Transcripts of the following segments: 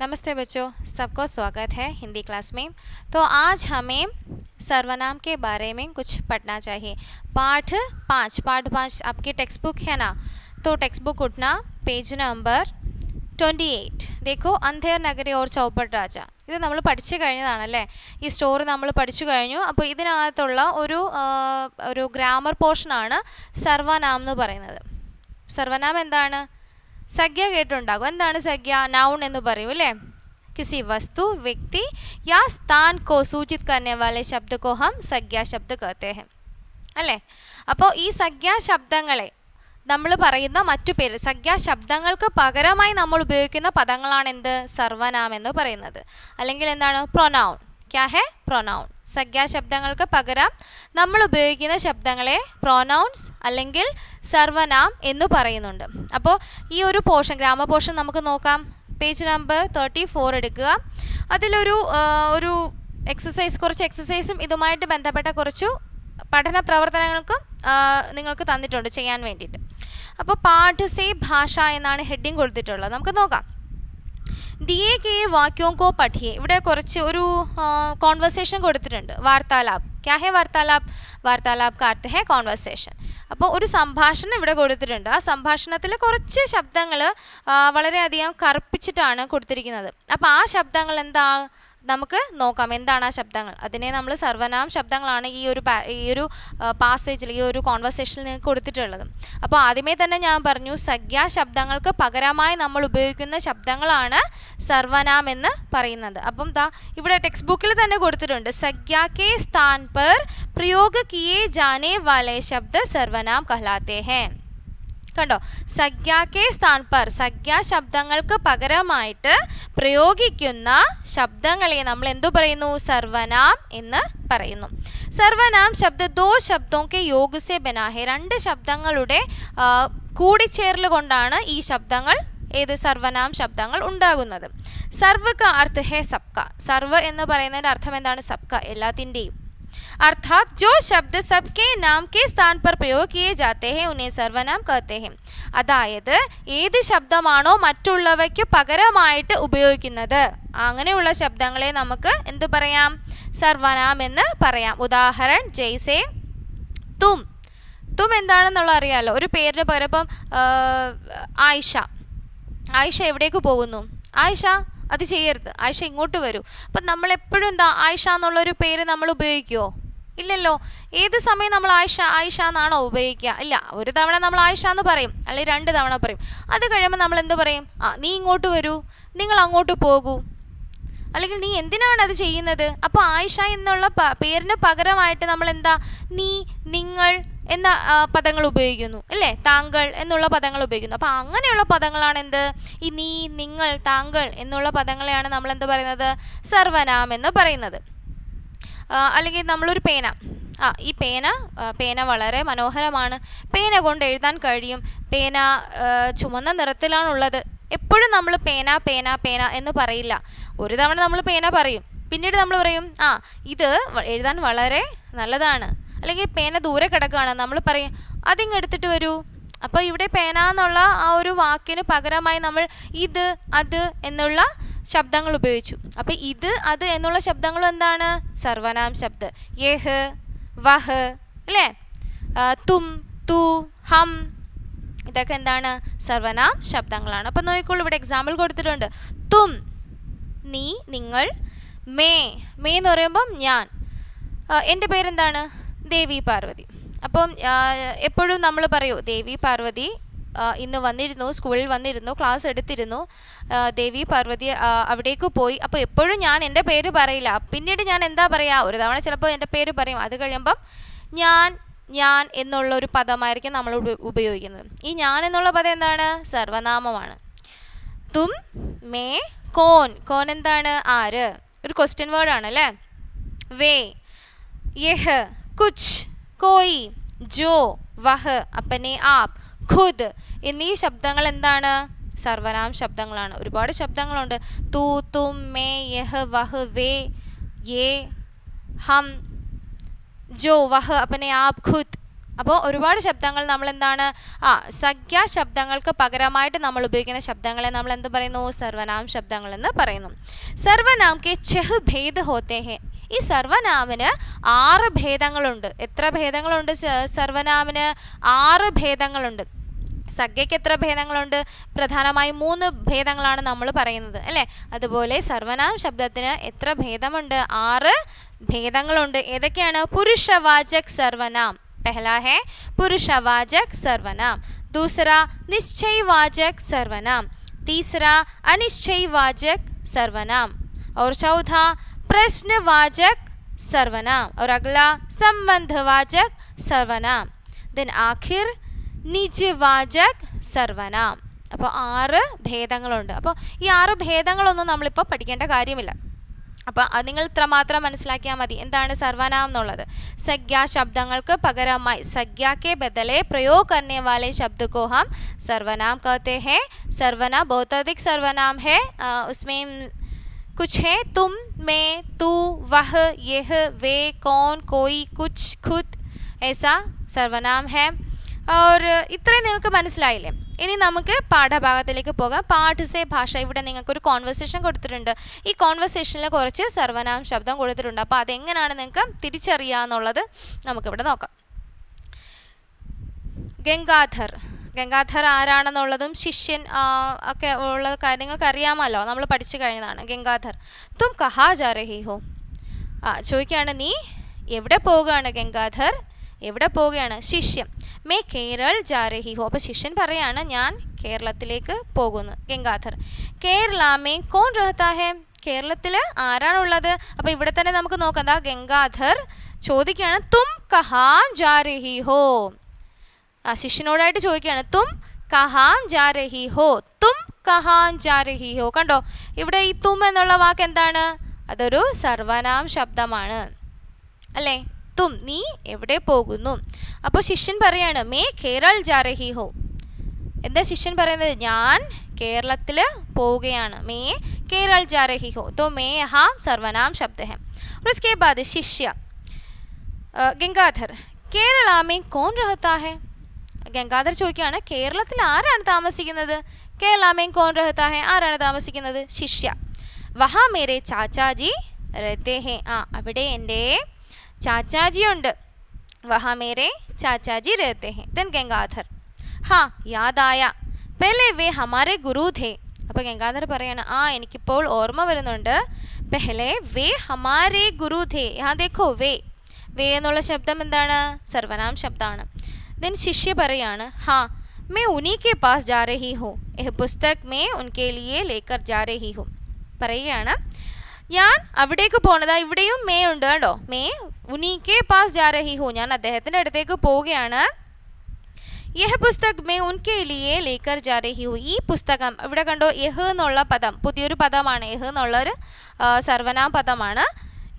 नमस्ते बच्चों, सबको स्वागत है हिंदी क्लास में। तो आज हमें सर्वनाम के बारे में कुछ पढ़ना चाहिए। पाठ पाँच आपकी टेक्स्ट बुक है ना, तो टेक्स्ट बुक उठना, पेज नंबर 28 देखो, अंधेर नगरी और चौपट രാജ. ഇത് നമ്മൾ പഠിച്ചു കഴിഞ്ഞതാണല്ലേ, ഈ സ്റ്റോറി നമ്മൾ പഠിച്ചു കഴിഞ്ഞു. അപ്പോൾ ഇതിനകത്തുള്ള ഒരു ഗ്രാമർ പോർഷനാണ് സർവനാം എന്ന് പറയുന്നത്. സർവനാം എന്താണ്? संज्ञा കേട്ടുണ്ടാകും. എന്താണ് संज्ञा? नाउन എന്ന് പറയും അല്ലേ. किसी वस्तु, व्यक्ति या स्थान को सूचित करने वाले शब्द को हम संज्ञा शब्द कहते हैं അല്ലേ. അപ്പോൾ ഈ സംജ്ഞാ ശബ്ദങ്ങളെ നമ്മൾ പറയുന്ന മറ്റു പേര്, സംജ്ഞാ ശബ്ദങ്ങൾക്ക് പകരമായി നമ്മൾ ഉപയോഗിക്കുന്ന പദങ്ങളാണ് എന്ത്? സർവനാം എന്ന് പറയുന്നത്. അല്ലെങ്കിൽ എന്താണ്? പ്രൊനൗൺ. ക്യാ ഹെ? പ്രൊനൗൺ. സംജ്ഞാ ശബ്ദങ്ങൾക്ക് പകരം നമ്മൾ ഉപയോഗിക്കുന്ന ശബ്ദങ്ങളെ പ്രൊനൗൺസ് അല്ലെങ്കിൽ സർവനാം എന്ന് പറയുന്നുണ്ട്. അപ്പോൾ ഈ ഒരു പോർഷൻ, ഗ്രാമർ പോർഷൻ നമുക്ക് നോക്കാം. പേജ് നമ്പർ 34 എടുക്കുക. അതിലൊരു കുറച്ച് എക്സസൈസും ഇതുമായിട്ട് ബന്ധപ്പെട്ട കുറച്ചു പഠന പ്രവർത്തനങ്ങൾക്കും നിങ്ങൾക്ക് തന്നിട്ടുണ്ട് ചെയ്യാൻ വേണ്ടിയിട്ട്. അപ്പോൾ പാഠ് സേ ഭാഷ എന്നാണ് ഹെഡിങ് കൊടുത്തിട്ടുള്ളത്. നമുക്ക് നോക്കാം. दिए के वाक्यों को पढ़िए. ഇവിടെ കുറച്ച് ഒരു കോൺവെർസേഷൻ കൊടുത്തിട്ടുണ്ട്. വാർത്താലാപ്. क्या है वार्तालाप? वार्तालाप का अर्थ है कॉन्वर्सेशन. അപ്പോൾ ഒരു സംഭാഷണം ഇവിടെ കൊടുത്തിട്ടുണ്ട്. ആ സംഭാഷണത്തിൽ കുറച്ച് ശബ്ദങ്ങൾ വളരെയധികം കറുപ്പിച്ചിട്ടാണ് കൊടുത്തിരിക്കുന്നത്. അപ്പോൾ ആ ശബ്ദങ്ങൾ എന്താ നമുക്ക് നോക്കാം. എന്താണ് ആ ശബ്ദങ്ങൾ? അതിനെ നമ്മൾ സർവനാം ശബ്ദങ്ങളാണ് ഈ ഒരു പാസേജിൽ, ഈ ഒരു കോൺവെർസേഷനിൽ കൊടുത്തിട്ടുള്ളത്. അപ്പോൾ ആദ്യമേ തന്നെ ഞാൻ പറഞ്ഞു, സംജ്ഞാ ശബ്ദങ്ങൾക്ക് പകരമായി നമ്മൾ ഉപയോഗിക്കുന്ന ശബ്ദങ്ങളാണ് സർവനാം എന്ന് പറയുന്നത്. അപ്പം ഇവിടെ ടെക്സ്റ്റ് ബുക്കിൽ തന്നെ കൊടുത്തിട്ടുണ്ട്, സംജ്ഞാ കെ സ്ഥാൻ पर प्रयोग किए जाने वाले शब्द सर्वनाम कहलाते हैं. കണ്ടോ, സംജ്ഞാ കെ സ്ഥാൻ പർ, സംജ്ഞാ ശബ്ദങ്ങൾക്ക് പകരമായിട്ട് പ്രയോഗിക്കുന്ന ശബ്ദങ്ങളെ നമ്മൾ എന്തു പറയുന്നു? സർവനാം എന്ന് പറയുന്നു. സർവനാം ശബ്ദ ദോ ശബ്ദോं के योग से बना है. രണ്ട് ശബ്ദങ്ങളുടെ കൂടിച്ചേരൽ കൊണ്ടാണ് ഈ ശബ്ദങ്ങൾ, ഏത് സർവനാം ശബ്ദങ്ങൾ ഉണ്ടാകുന്നത്. സർവ का अर्थ है सबका. സർവ എന്ന് പറയുന്നതിൻ്റെ അർത്ഥം എന്താണ്? സബ്ക, എല്ലാത്തിൻ്റെയും. अर्थात जो शब्द सबके नाम के स्थान पर प्रयोग किए जाते हैं उन्हें सर्वनाम कहते हैं. അതായത് ഏത് ശബ്ദമാണോ മറ്റുള്ളവയ്ക്ക് പകരമായിട്ട് ഉപയോഗിക്കുന്നത്, അങ്ങനെയുള്ള ശബ്ദങ്ങളെ നമുക്ക് എന്ത് പറയാം? സർവനാം എന്ന് പറയാം. ഉദാഹരണം ജയ്സെ തും. തും എന്താണെന്നുള്ള അറിയാമല്ലോ. ഒരു പേരിന് പകരം ഇപ്പം ആയിഷ. ആയിഷ എവിടേക്ക് പോകുന്നു? ആയിഷ അത് ചെയ്യരുത്, ആയിഷ ഇങ്ങോട്ട് വരൂ. അപ്പം നമ്മളെപ്പോഴും എന്താ ആയിഷ എന്നുള്ളൊരു പേര് നമ്മൾ ഉപയോഗിക്കുമോ? ഇല്ലല്ലോ. ഏത് സമയം നമ്മൾ ആയിഷ എന്നാണോ ഉപയോഗിക്കുക? ഇല്ല. ഒരു തവണ നമ്മൾ ആയിഷ എന്ന് പറയും, അല്ലെങ്കിൽ 2 തവണ പറയും. അത് കഴിയുമ്പോൾ നമ്മൾ എന്ത് പറയും? നീ ഇങ്ങോട്ട് വരൂ, നിങ്ങൾ അങ്ങോട്ട് പോകൂ, അല്ലെങ്കിൽ നീ എന്തിനാണ് അത് ചെയ്യുന്നത്? അപ്പോൾ ആയിഷ എന്നുള്ള പേരിന് പകരമായിട്ട് നമ്മൾ എന്താ നീ, നിങ്ങൾ എന്ന പദങ്ങൾ ഉപയോഗിക്കുന്നു അല്ലേ. താങ്കൾ എന്നുള്ള പദങ്ങൾ ഉപയോഗിക്കുന്നു. അപ്പോൾ അങ്ങനെയുള്ള പദങ്ങളാണ് എന്ത്? ഈ നീ, നിങ്ങൾ, താങ്കൾ എന്നുള്ള പദങ്ങളെയാണ് നമ്മൾ എന്ത് പറയുന്നത്? സർവനാം എന്ന് പറയുന്നത്. അല്ലെങ്കിൽ നമ്മളൊരു പേന, ഈ പേന വളരെ മനോഹരമാണ്, പേന കൊണ്ട് എഴുതാൻ കഴിയും, പേന ചുമന്ന നിറത്തിലാണുള്ളത്. എപ്പോഴും നമ്മൾ പേന പേന പേന എന്ന് പറയില്ല. ഒരു തവണ നമ്മൾ പേന പറയും, പിന്നീട് നമ്മൾ പറയും ഇത് എഴുതാൻ വളരെ നല്ലതാണ്, അല്ലെങ്കിൽ പേന ദൂരെ കിടക്കുകയാണ്, നമ്മൾ പറയും അതിങ്ങ് എടുത്തിട്ട് വരൂ. അപ്പോൾ ഇവിടെ പേന എന്നുള്ള ആ ഒരു വാക്കിന് പകരമായി നമ്മൾ ഇത്, അത് എന്നുള്ള ശബ്ദങ്ങൾ ഉപയോഗിച്ചു. അപ്പോൾ ഇത്, അത് എന്നുള്ള ശബ്ദങ്ങൾ എന്താണ്? സർവനാം ശബ്ദ. യഹ്, വഹ് അല്ലേ, തും, തു, ഹം, ഇതൊക്കെ എന്താണ്? സർവനാം ശബ്ദങ്ങളാണ്. അപ്പോൾ നോക്കിക്കോളൂ, ഇവിടെ എക്സാമ്പിൾ കൊടുത്തിട്ടുണ്ട്. തും നീ, നിങ്ങൾ. മേ എന്ന് പറയുമ്പം ഞാൻ. എൻ്റെ പേരെന്താണ്? ദേവി പാർവതി. അപ്പം എപ്പോഴും നമ്മൾ പറയൂ ദേവി പാർവതി ഇന്ന് വന്നിരുന്നു, സ്കൂളിൽ വന്നിരുന്നു, ക്ലാസ് എടുത്തിരുന്നു, ദേവി പാർവതി അവിടേക്ക് പോയി. അപ്പോൾ എപ്പോഴും ഞാൻ എൻ്റെ പേര് പറയില്ല. പിന്നീട് ഞാൻ എന്താ പറയുക? ഒരു തവണ ചിലപ്പോൾ എൻ്റെ പേര് പറയും. അത് കഴിയുമ്പം ഞാൻ എന്നുള്ളൊരു പദമായിരിക്കും നമ്മൾ ഉപയോഗിക്കുന്നത്. ഈ ഞാൻ എന്നുള്ള പദം എന്താണ്? സർവനാമമാണ്. തും, മേ, കോൻ എന്താണ്? ആര്? ഒരു ക്വസ്റ്റ്യൻ വേർഡാണ് അല്ലേ. വേ, യഹ്, കുച്ച്, കോയി, ജോ, വഹ്, അപ്പനെ, ആപ്, ഖുദ് എന്നീ ശബ്ദങ്ങൾ എന്താണ്? സർവനാം ശബ്ദങ്ങളാണ്. ഒരുപാട് ശബ്ദങ്ങളുണ്ട്. തു, തും, മേ, യഹ്, വഹ്, വേ, യേ, ഹം, ജോ, വഹ്, അപ്പനെ, ആപ്, ഖുദ് അപ്പോൾ ഒരുപാട് ശബ്ദങ്ങൾ നമ്മൾ എന്താണ് സംഖ്യാ ശബ്ദങ്ങൾക്ക് പകരമായിട്ട് നമ്മൾ ഉപയോഗിക്കുന്ന ശബ്ദങ്ങളെ നമ്മൾ എന്ത് പറയുന്നു? സർവനാം ശബ്ദങ്ങൾ എന്ന് പറയുന്നു. സർവനാം കെ 6 ഭേദ ഹോത്തെ ഹെ. ഈ സർവനാമിന് 6 ഭേദങ്ങളുണ്ട്. എത്ര ഭേദങ്ങളുണ്ട് സർവനാമിന്? 6 ഭേദങ്ങളുണ്ട്. സംഖ്യയ്ക്ക് എത്ര ഭേദങ്ങളുണ്ട്? പ്രധാനമായും 3 ഭേദങ്ങളാണ് നമ്മൾ പറയുന്നത് അല്ലേ? അതുപോലെ സർവനാം ശബ്ദത്തിന് എത്ര ഭേദമുണ്ട്? 6 ഭേദങ്ങളുണ്ട്. ഏതൊക്കെയാണ്? പുരുഷവാചക് സർവനാം. पहला है पुरुषवाचक सर्वनाम, दूसरा निश्चयवाचक सर्वनाम, तीसरा अनिश्चयवाचक सर्वनाम और चौथा प्रश्नवाचक सर्वनाम और अगला संबंधवाचक सर्वनाम, देन आखिर निजवाचक सर्वनाम. അപ്പോൾ 6 ഭേദങ്ങളുണ്ട്. അപ്പോൾ ഈ 6 ഭേദങ്ങളൊന്നും നമ്മളിപ്പോൾ പഠിക്കേണ്ട കാര്യമില്ല. അപ്പോൾ അത് നിങ്ങൾ ഇത്രമാത്രം മനസ്സിലാക്കിയാൽ മതി. എന്താണ് സർവനാം എന്നുള്ളത്? संज्ञा शब्दങ്ങൾക്ക് പകരമായി संज्ञा के बदले प्रयोग करने वाले शब्द को हम सर्वनाम कहते हैं. सर्वनाम बहुत अधिक सर्वनाम है, उसमें कुछ है तुम, मैं, तू, वह, यह, वे, कौन, कोई, कुछ, खुद, ऐसा सर्वनाम है. और ഇത്രയും നിങ്ങൾക്ക് മനസ്സിലായില്ലേ? ഇനി നമുക്ക് പാഠഭാഗത്തിലേക്ക് പോകാം. പാഠ്സേ ഭാഷ. ഇവിടെ നിങ്ങൾക്കൊരു കോൺവെർസേഷൻ കൊടുത്തിട്ടുണ്ട്. ഈ കോൺവെർസേഷനിൽ കുറച്ച് സർവനാം ശബ്ദം കൊടുത്തിട്ടുണ്ട്. അപ്പോൾ അതെങ്ങനെയാണ് നിങ്ങൾക്ക് തിരിച്ചറിയാമെന്നുള്ളത് നമുക്കിവിടെ നോക്കാം. ഗംഗാധർ. ഗംഗാധർ ആരാണെന്നുള്ളതും ശിഷ്യൻ ഒക്കെ ഉള്ള കാര്യങ്ങൾക്ക് അറിയാമല്ലോ, നമ്മൾ പഠിച്ചു കഴിഞ്ഞതാണ്. ഗംഗാധർ തും കഹാ ജാ രഹി ഹോ. ചോദിക്കുകയാണ് നീ എവിടെ പോവുകയാണ് ഗംഗാധർ? എവിടെ പോവുകയാണ്? ശിഷ്യൻ മേ കേരൾ ജാ രഹി ഹോ. അപ്പോൾ ശിഷ്യൻ പറയാണ് ഞാൻ കേരളത്തിലേക്ക് പോകുന്നു. ഗംഗാധർ കേരള മേ കോൺ രഹത്താ ഹെ. കേരളത്തിൽ ആരാണുള്ളത്? അപ്പോൾ ഇവിടെ തന്നെ നമുക്ക് നോക്കാം. ഗംഗാധർ ചോദിക്കുകയാണ് തും കഹാം ജാ രഹി ഹോ. ശിഷ്യനോടായിട്ട് ചോദിക്കുകയാണ് തും കഹാം ജാ രഹി ഹോ. തും കഹാം ജാ രഹി ഹോ. കണ്ടോ ഇവിടെ ഈ തും എന്നുള്ള വാക്ക് എന്താണ്? അതൊരു സർവനാം ശബ്ദമാണ് അല്ലേ? തും നീ എവിടെ പോകുന്നു? അപ്പോൾ ശിഷ്യൻ പറയാണ് മേ കേരൾ ജാ രഹി ഹോ. എന്താ ശിഷ്യൻ പറയുന്നത്? ഞാൻ കേരളത്തിൽ പോവുകയാണ്. മേ കേരൾ ജാ രഹി ഹോ. तो मैं यहाँ सर्वनाम शब्द है. और उसके बाद शिष्य गंगाधर കേരള में कौन रहता है. ഗംഗാധർ ചോദിക്കുകയാണ് കേരളത്തിൽ ആരാണ് താമസിക്കുന്നത്? കേരള में कौन रहता है. ആരാണ് താമസിക്കുന്നത്? ശിഷ്യ വഹാ മേരെ ചാച്ചാജി रहते हैं. അവിടെ എൻ്റെ चाचाजी ഉണ്ട്. वहाँ मेरे चाचाजी रहते हैं. देन गंगाधर हाँ याद आया पहले वे हमारे गुरु थे. അപ്പോൾ ഗംഗാധർ പറയാണ് എനിക്കിപ്പോൾ ഓർമ്മ വരുന്നുണ്ട്. പെഹലെ വേ ഹമാരെ ഗുരു ഥേ. ദേഖോ വേ. വേ എന്നുള്ള ശബ്ദം എന്താണ്? സർവനാം ശബ്ദമാണ്. ദെൻ ശിഷ്യ പറയാണ് हाँ मैं उन्हीं के पास जा रही हूँ. यह पुस्तक मैं उनके लिए लेकर जा रही हूँ. പറയുകയാണ് ഞാൻ അവിടേക്ക് പോണതാ. ഇവിടെയും മേ ഉണ്ട് കേട്ടോ. മേ ഉനീക്കെ പാസ് ജാ രഹി ഹൂ. ഞാൻ അദ്ദേഹത്തിൻ്റെ അടുത്തേക്ക് പോവുകയാണ്. യഹ് പുസ്തക് മേ ഉൻകെ ലിയേ ലേക്കർ ജാ രഹി ഹൂ. ഈ പുസ്തകം ഇവിടെ കണ്ടോ യഹ് എന്നുള്ള പദം പുതിയൊരു പദമാണ്. യഹ് എന്നുള്ളൊരു സർവനാം പദമാണ്.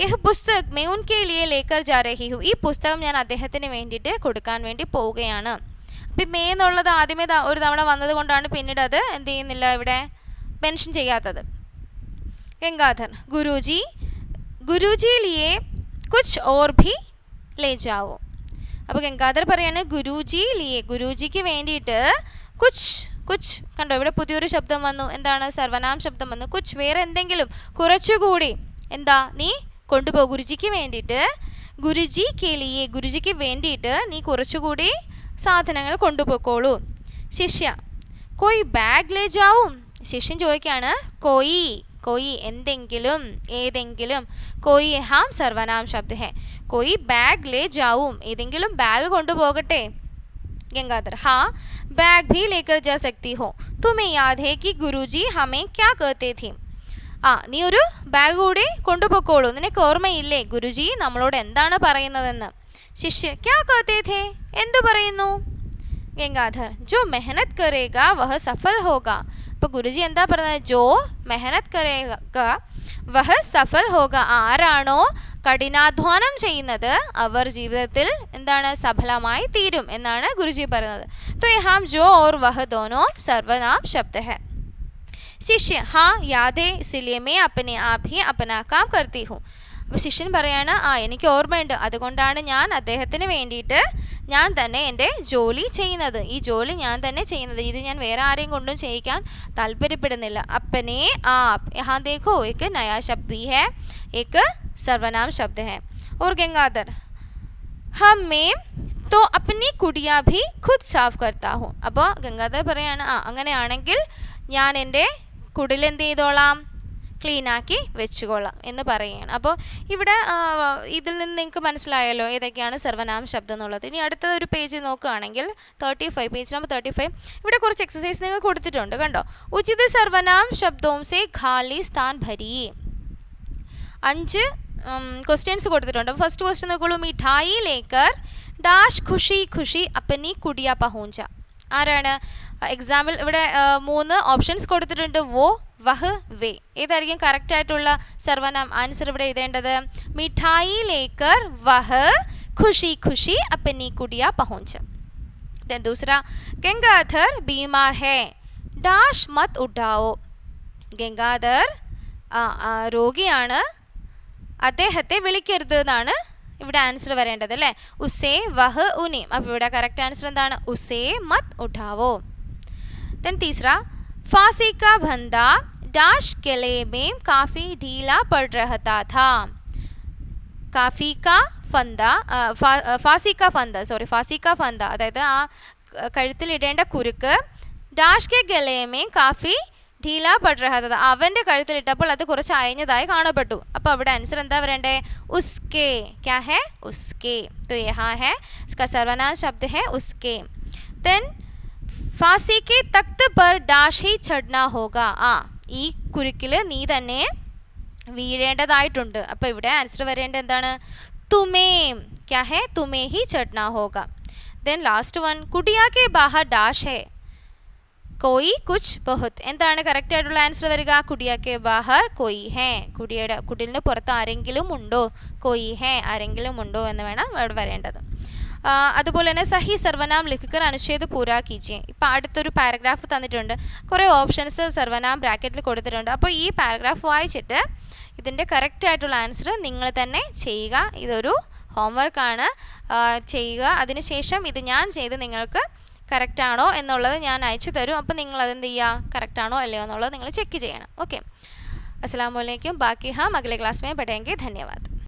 യഹ് പുസ്തക് മേ ഉൻകെ ലിയേ ലേക്കർ ജാ രഹി ഹൂ. ഈ പുസ്തകം ഞാൻ അദ്ദേഹത്തിന് വേണ്ടിയിട്ട് കൊടുക്കാൻ വേണ്ടി പോവുകയാണ്. അപ്പം മേ എന്നുള്ളത് ആദ്യമേ ഒരു തവണ വന്നത് കൊണ്ടാണ് പിന്നീട് അത് എന്ത് ചെയ്യുന്നില്ല ഇവിടെ മെൻഷൻ ചെയ്യാത്തത്. गंगाधर गुरुजी गुरुजी लिए कुछ और भी ले जाओ. അപ്പോൾ ഗംഗാധർ പറയാണ് ഗുരുജി ലിയെ. ഗുരുജിക്ക് വേണ്ടിയിട്ട് കുച്ച് കുച്ച്. കണ്ടോ ഇവിടെ പുതിയൊരു ശബ്ദം വന്നു. എന്താണ്? സർവനാം ശബ്ദം വന്നു. കുച്ച് വേറെ എന്തെങ്കിലും കുറച്ചുകൂടി എന്താ നീ കൊണ്ടുപോ. ഗുരുജിക്ക് വേണ്ടിയിട്ട് ഗുരുജി കേളിയെ. ഗുരുജിക്ക് വേണ്ടിയിട്ട് നീ കുറച്ചുകൂടി സാധനങ്ങൾ കൊണ്ടുപോയിക്കോളൂ. ശിഷ്യ കോയി ബാഗ് ലേ ജാവും. ശിഷ്യൻ ചോദിക്കുകയാണ് കോയി कोई എന്തെങ്കിലും ഏതെങ്കിലും. कोई ഹാം സർവനാം ശബ്ദ ഹെ. कोई ബാഗ് ലേ ജാവും. ഏതെങ്കിലും ബാഗ് കൊണ്ടുപോകട്ടെ. गंगाधर हाँ बैग भी लेकर जा सकती हो. तुम्हें याद है कि गुरुजी हमें क्या कहते थे. നീ ഒരു ബാഗ് കൂടി കൊണ്ടുപോയിക്കോളൂ. നിനക്ക് ഓർമ്മയില്ലേ ഗുരുജി നമ്മളോട് എന്താണ് പറയുന്നതെന്ന്? ശിഷ്യ ക്യാ कहते थे. എന്തു പറയുന്നു? गंगाधर जो मेहनत करेगा वह सफल होगा. അപ്പോൾ ഗുരുജി എന്താ പറയുന്നത്? ജോ മെഹനത് കരേഗ വഹ സഫൽ ഹോഗ. ആരാണോ കഠിനാധ്വാനം ചെയ്യുന്നത് അവർ ജീവിതത്തിൽ എന്താണ് സഫലമായി തീരും എന്നാണ് ഗുരുജി പറയുന്നത്. तो यहाँ जो और वह दोनों सर्वनाम शब्द है. शिष्य हाँ याद है इसलिए मैं अपने आप ही अपना काम करती हूँ. അപ്പോൾ ശിഷ്യൻ പറയാണ് എനിക്ക് ഓർമ്മയുണ്ട്, അതുകൊണ്ടാണ് ഞാൻ അദ്ദേഹത്തിന് വേണ്ടിയിട്ട് ഞാൻ തന്നെ എൻ്റെ ജോലി ചെയ്യുന്നത്, ഈ ജോലി ഞാൻ തന്നെ ചെയ്യുന്നത്, ഇത് ഞാൻ വേറെ ആരെയും കൊണ്ടും ചെയ്യിക്കാൻ താല്പര്യപ്പെടുന്നില്ല. अपने आप, यहाँ देखो एक नया शब्द भी है, एक सर्वनाम शब्द है. और गंगाधर, हाँ मैं तो अपनी कुड़िया भी खुद साफ करता हूँ. അപ്പോൾ ഗംഗാധർ പറയാണ് അങ്ങനെയാണെങ്കിൽ ഞാൻ എൻ്റെ കുടിലെന്ത് ചെയ്തോളാം, ക്ലീനാക്കി വെച്ചുകൊള്ളാം എന്ന് പറയുകയാണ്. അപ്പോൾ ഇവിടെ ഇതിൽ നിന്ന് നിങ്ങൾക്ക് മനസ്സിലായല്ലോ ഏതൊക്കെയാണ് സർവനാമ ശബ്ദം എന്നുള്ളത്. ഇനി അടുത്ത ഒരു പേജ് നോക്കുകയാണെങ്കിൽ 35, പേജ് നമ്പർ 35, ഇവിടെ കുറച്ച് എക്സസൈസ് നിങ്ങൾ കൊടുത്തിട്ടുണ്ട് കണ്ടോ. ഉചിത സർവനാം ശബ്ദോം സേ ഖാലി സ്ഥാൻ ഭരി. 5 ക്വസ്റ്റ്യൻസ് കൊടുത്തിട്ടുണ്ട്. ഫസ്റ്റ് ക്വസ്റ്റ്യൻ നോക്കൂ, മിഠായി ലേക്കർ ഡാഷ് ഖുഷി ഖുഷി അപ്പനി കുടിയ പഹൂഞ്ച. ആരാണ്? എക്സാമ്പിൾ ഇവിടെ 3 ഓപ്ഷൻസ് കൊടുത്തിട്ടുണ്ട്, വോ വഹ് വേ. ഏതായിരിക്കും കറക്റ്റ് ആയിട്ടുള്ള സർവനാം ആൻസർ ഇവിടെ എഴുതേണ്ടത്? മിഠായി ലേക്കർ വഹ് ഖുഷി ഖുഷി അപ്പനി കുടിയ പഹൂഞ്ച. ദെൻ दूसरा, ഗംഗാധർ ബീമാർ ഹേ ഡാഷ് മത് ഉഠാവോ. ഗംഗാധർ രോഗിയാണ്, അദ്ദേഹത്തെ വിളിക്കരുത് എന്നാണ് ഇവിടെ ആൻസർ വരേണ്ടത് അല്ലേ. ഉസേ വഹ് ഉനി. അപ്പോൾ ഇവിടെ കറക്റ്റ് ആൻസർ എന്താണ്? ഉസേ മത് ഉഠാവോ. ദെൻ तीसरा, फांसी का फंदा डैश गले में काफ़ी ढीला पड़ रहता था. काफ़ी का फंदा फांसी का फंदा അതായത് ആ കഴുത്തിലിടേണ്ട കുരുക്ക് dash K Gale may Kafi ढीला पड़ रहा था, അവൻ്റെ കഴുത്തിലിട്ടപ്പോൾ അത് കുറച്ച് അയഞ്ഞതായി കാണപ്പെട്ടു. അപ്പോൾ അവിടെ ആൻസർ എന്താ വരണ്ടേ? ഉസ്കെ. क्या है? उसके. तो यहाँ है इसका सर्वनाम शब्द है उसके. देन फांसी के तख्त पर डैश ही चढ़ना होगा. ഈ കുരുക്കിൽ നീ തന്നെ വീഴേണ്ടതായിട്ടുണ്ട്. അപ്പോൾ ഇവിടെ ആൻസർ വരേണ്ടത് എന്താണ്? തുമേ. क्या है? तुम्हें ही चढ़ना होगा. देन लास्ट वन, कुटिया के बाहर डैश है कोई कुछ बहुत. എന്താണ് കറക്റ്റ് ആയിട്ടുള്ള ആൻസർ വരിക? കുടിയ കെ ബാഹർ കോയി ഹേ. കുടിലിന് പുറത്ത് ആരെങ്കിലും ഉണ്ടോ? കോയി ഹേ, ആരെങ്കിലും ഉണ്ടോ എന്ന് വേണം അവിടെ വരേണ്ടത്. അതുപോലെ തന്നെ സഹി സർവനാം ലിഖിക്കർ അനുച്ഛേദ് പൂരാ കീജിയെ. ഇപ്പോൾ അടുത്തൊരു പാരഗ്രാഫ് തന്നിട്ടുണ്ട്, കുറേ ഓപ്ഷൻസ് സർവനാം ബ്രാക്കറ്റിൽ കൊടുത്തിട്ടുണ്ട്. അപ്പോൾ ഈ പാരഗ്രാഫ് വായിച്ചിട്ട് ഇതിൻ്റെ കറക്റ്റ് ആയിട്ടുള്ള ആൻസർ നിങ്ങൾ തന്നെ ചെയ്യുക. ഇതൊരു ഹോംവർക്കാണ്, ചെയ്യുക. അതിനുശേഷം ഇത് ഞാൻ ചെയ്ത് നിങ്ങൾക്ക് കറക്റ്റാണോ എന്നുള്ളത് ഞാൻ അയച്ചു തരും. അപ്പോൾ നിങ്ങൾ അതെന്ത് ചെയ്യുക, കറക്റ്റാണോ അല്ലയോ എന്നുള്ളത് നിങ്ങൾ ചെക്ക് ചെയ്യണം. ओके, अस्सलाम वालेकुम. बाकी हम अगले क्लास में पढ़ेंगे. धन्यवाद.